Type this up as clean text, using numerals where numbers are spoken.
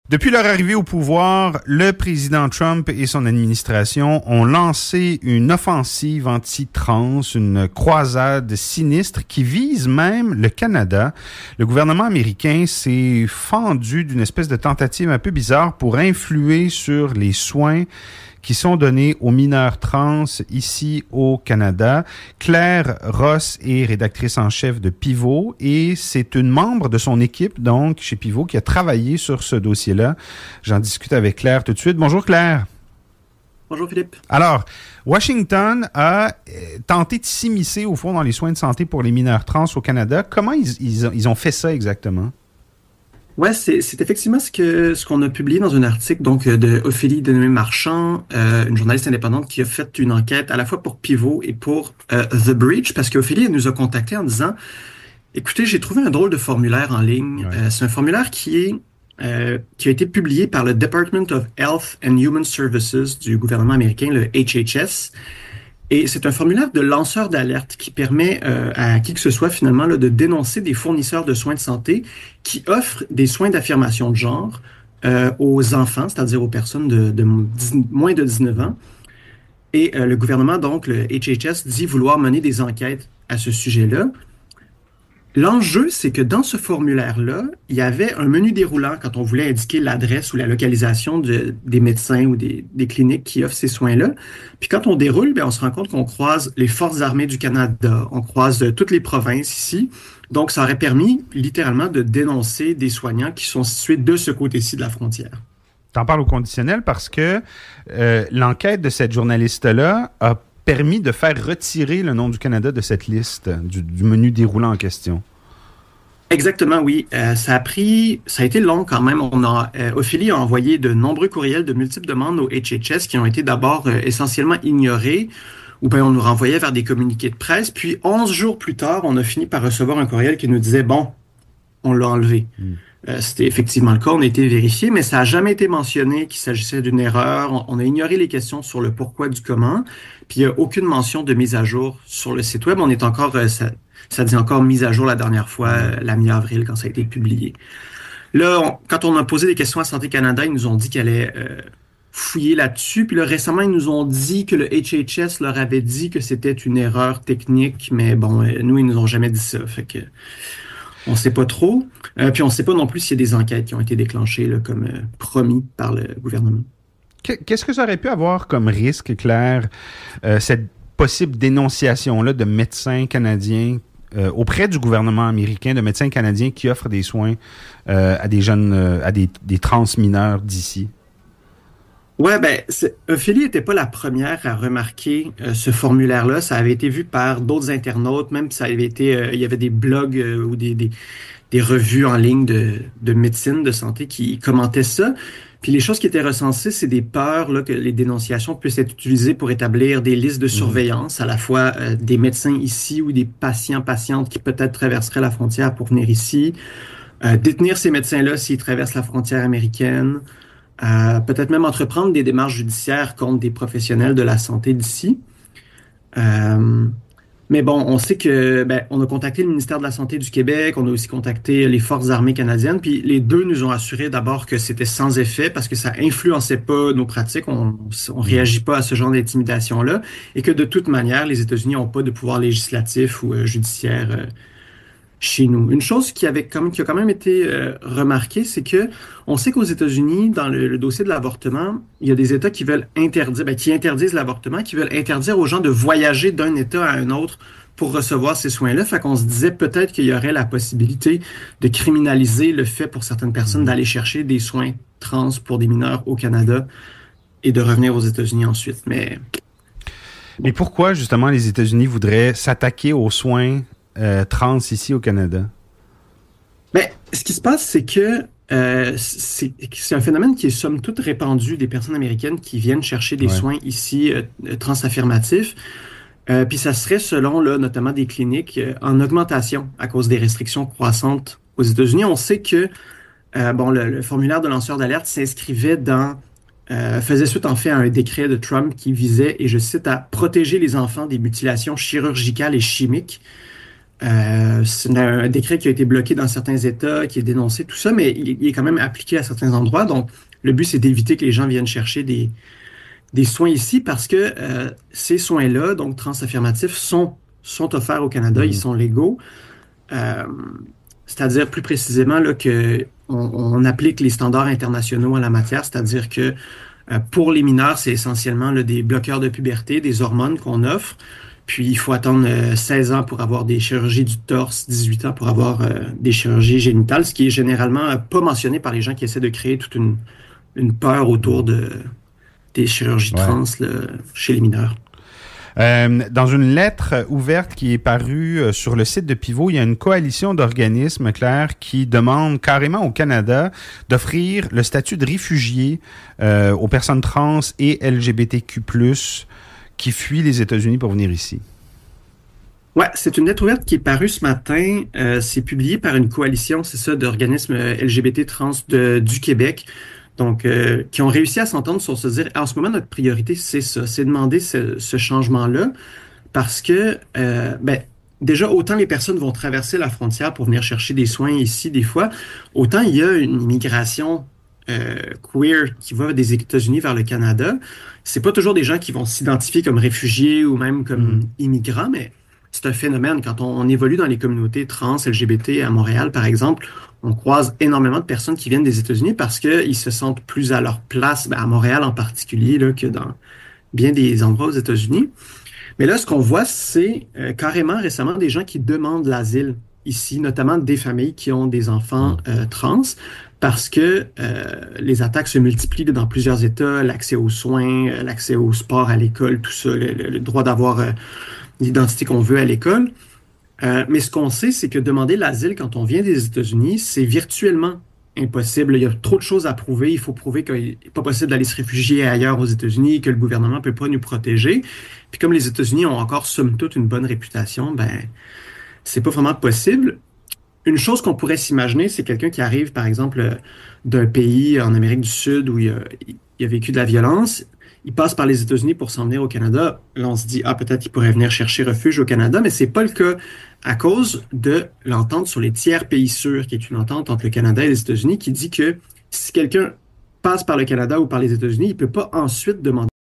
Depuis leur arrivée au pouvoir, le président Trump et son administration ont lancé une offensive anti-trans, une croisade sinistre qui vise même le Canada. Le gouvernement américain s'est fendu d'une espèce de tentative un peu bizarre pour influer sur les soins qui sont donnés aux mineurs trans ici au Canada. Claire Ross est rédactrice en chef de Pivot et c'est une membre de son équipe, donc, chez Pivot, qui a travaillé sur ce dossier-là. J'en discute avec Claire tout de suite. Bonjour Claire. Bonjour Philippe. Alors, Washington a tenté de s'immiscer au fond dans les soins de santé pour les mineurs trans au Canada. Comment ils ont fait ça exactement? Ouais, c'est effectivement ce qu'on a publié dans un article donc de Ophélie Denomé-Marchand, une journaliste indépendante qui a fait une enquête à la fois pour Pivot et pour The Breach, parce qu'Ophélie elle nous a contacté en disant écoutez, j'ai trouvé un drôle de formulaire en ligne. Ouais. C'est un formulaire qui a été publié par le Department of Health and Human Services du gouvernement américain, le HHS. Et c'est un formulaire de lanceur d'alerte qui permet à qui que ce soit finalement là, de dénoncer des fournisseurs de soins de santé qui offrent des soins d'affirmation de genre aux enfants, c'est-à-dire aux personnes de moins de 19 ans. Et le gouvernement, donc le HHS, dit vouloir mener des enquêtes à ce sujet-là. L'enjeu, c'est que dans ce formulaire-là, il y avait un menu déroulant quand on voulait indiquer l'adresse ou la localisation des médecins ou des cliniques qui offrent ces soins-là. Puis quand on déroule, bien, on se rend compte qu'on croise les Forces armées du Canada, on croise toutes les provinces ici. Donc, ça aurait permis littéralement de dénoncer des soignants qui sont situés de ce côté-ci de la frontière. T'en parles au conditionnel parce que l'enquête de cette journaliste-là a permis de faire retirer le nom du Canada de cette liste, du menu déroulant en question. Exactement, oui. Ça a été long quand même. Ophélie a envoyé de nombreux courriels de multiples demandes au HHS qui ont été d'abord essentiellement ignorés, ou bien on nous renvoyait vers des communiqués de presse. Puis 11 jours plus tard, on a fini par recevoir un courriel qui nous disait, bon, on l'a enlevé. C'était effectivement le cas, on a été vérifié, mais ça n'a jamais été mentionné qu'il s'agissait d'une erreur. On a ignoré les questions sur le pourquoi du comment, puis il n'y a aucune mention de mise à jour sur le site web. On est encore, ça dit encore mise à jour la dernière fois, la mi-avril, quand ça a été publié. Là, quand on a posé des questions à Santé Canada, ils nous ont dit qu'elle allait fouiller là-dessus. Puis là, récemment, ils nous ont dit que le HHS leur avait dit que c'était une erreur technique, mais bon, nous, ils nous ont jamais dit ça. Fait que on sait pas trop. Puis on sait pas non plus s'il y a des enquêtes qui ont été déclenchées, là, comme promis par le gouvernement. Qu'est-ce que ça aurait pu avoir comme risque, Claire, cette possible dénonciation-là de médecins canadiens auprès du gouvernement américain, de médecins canadiens qui offrent des soins à des jeunes, à des trans mineurs d'ici? Ouais, ben, Ophélie n'était pas la première à remarquer ce formulaire-là. Ça avait été vu par d'autres internautes, même ça avait été, il y avait des blogs ou des revues en ligne de médecine, de santé qui commentaient ça. Puis les choses qui étaient recensées, c'est des peurs là, que les dénonciations puissent être utilisées pour établir des listes de surveillance, à la fois des médecins ici ou des patients-patientes qui peut-être traverseraient la frontière pour venir ici, détenir ces médecins-là s'ils traversent la frontière américaine, peut-être même entreprendre des démarches judiciaires contre des professionnels de la santé d'ici. Mais bon, on sait que on a contacté le ministère de la Santé du Québec, on a aussi contacté les Forces armées canadiennes, puis les deux nous ont assuré d'abord que c'était sans effet parce que ça influençait pas nos pratiques, on réagit pas à ce genre d'intimidation-là, et que de toute manière, les États-Unis n'ont pas de pouvoir législatif ou judiciaire chez nous. Une chose qui a quand même été remarquée, c'est que on sait qu'aux États-Unis, dans le dossier de l'avortement, il y a des États qui veulent interdire, qui interdisent l'avortement, qui veulent interdire aux gens de voyager d'un État à un autre pour recevoir ces soins-là. Fait qu'on se disait peut-être qu'il y aurait la possibilité de criminaliser le fait pour certaines personnes d'aller chercher des soins trans pour des mineurs au Canada et de revenir aux États-Unis ensuite. Mais pourquoi, justement, les États-Unis voudraient s'attaquer aux soins trans ici au Canada? Ben, ce qui se passe, c'est que c'est un phénomène qui est somme toute répandu des personnes américaines qui viennent chercher des soins ici transaffirmatifs. Puis ça serait, selon là, notamment des cliniques, en augmentation à cause des restrictions croissantes aux États-Unis. On sait que le formulaire de lanceur d'alerte s'inscrivait faisait suite en fait à un décret de Trump qui visait, et je cite, à protéger les enfants des mutilations chirurgicales et chimiques. C'est un décret qui a été bloqué dans certains États, qui est dénoncé, tout ça, mais il est quand même appliqué à certains endroits. Donc, le but, c'est d'éviter que les gens viennent chercher des soins ici parce que ces soins-là, donc transaffirmatifs, sont offerts au Canada, ils Mhm. sont légaux. Euh, C'est-à-dire plus précisément là, que on applique les standards internationaux en la matière, c'est-à-dire que pour les mineurs, c'est essentiellement là, des bloqueurs de puberté, des hormones qu'on offre. Puis il faut attendre 16 ans pour avoir des chirurgies du torse, 18 ans pour avoir des chirurgies génitales, ce qui est généralement pas mentionné par les gens qui essaient de créer toute une peur autour Mhm. des chirurgies Ouais. trans là, chez les mineurs. Dans une lettre ouverte qui est parue sur le site de Pivot, il y a une coalition d'organismes, Claire, qui demande carrément au Canada d'offrir le statut de réfugié aux personnes trans et LGBTQ+, qui fuient les États-Unis pour venir ici. Ouais, c'est une lettre ouverte qui est parue ce matin. C'est publié par une coalition, c'est ça, d'organismes LGBT trans du Québec. Donc, qui ont réussi à s'entendre sur se dire, en ce moment, notre priorité, c'est ça, c'est demander ce changement-là, parce que, ben, déjà, autant les personnes vont traverser la frontière pour venir chercher des soins ici, des fois, autant il y a une immigration queer qui va des États-Unis vers le Canada. C'est pas toujours des gens qui vont s'identifier comme réfugiés ou même comme Mhm. immigrants, mais c'est un phénomène. Quand on évolue dans les communautés trans, LGBT à Montréal, par exemple, on croise énormément de personnes qui viennent des États-Unis parce qu'ils se sentent plus à leur place, ben, à Montréal en particulier, là, que dans bien des endroits aux États-Unis. Mais là, ce qu'on voit, c'est carrément récemment des gens qui demandent l'asile ici, notamment des familles qui ont des enfants Mhm. trans, parce que les attaques se multiplient dans plusieurs États, l'accès aux soins, l'accès au sport, à l'école, tout ça, le droit d'avoir l'identité qu'on veut à l'école. Mais ce qu'on sait, c'est que demander l'asile quand on vient des États-Unis, c'est virtuellement impossible. Il y a trop de choses à prouver. Il faut prouver qu'il n'est pas possible d'aller se réfugier ailleurs aux États-Unis, que le gouvernement ne peut pas nous protéger. Puis comme les États-Unis ont encore, somme toute, une bonne réputation, ben, c'est pas vraiment possible. Une chose qu'on pourrait s'imaginer, c'est quelqu'un qui arrive, par exemple, d'un pays en Amérique du Sud où il a vécu de la violence. Il passe par les États-Unis pour s'en venir au Canada. Là, on se dit, ah, peut-être qu'il pourrait venir chercher refuge au Canada, mais c'est pas le cas à cause de l'entente sur les tiers pays sûrs, qui est une entente entre le Canada et les États-Unis, qui dit que si quelqu'un passe par le Canada ou par les États-Unis, il peut pas ensuite demander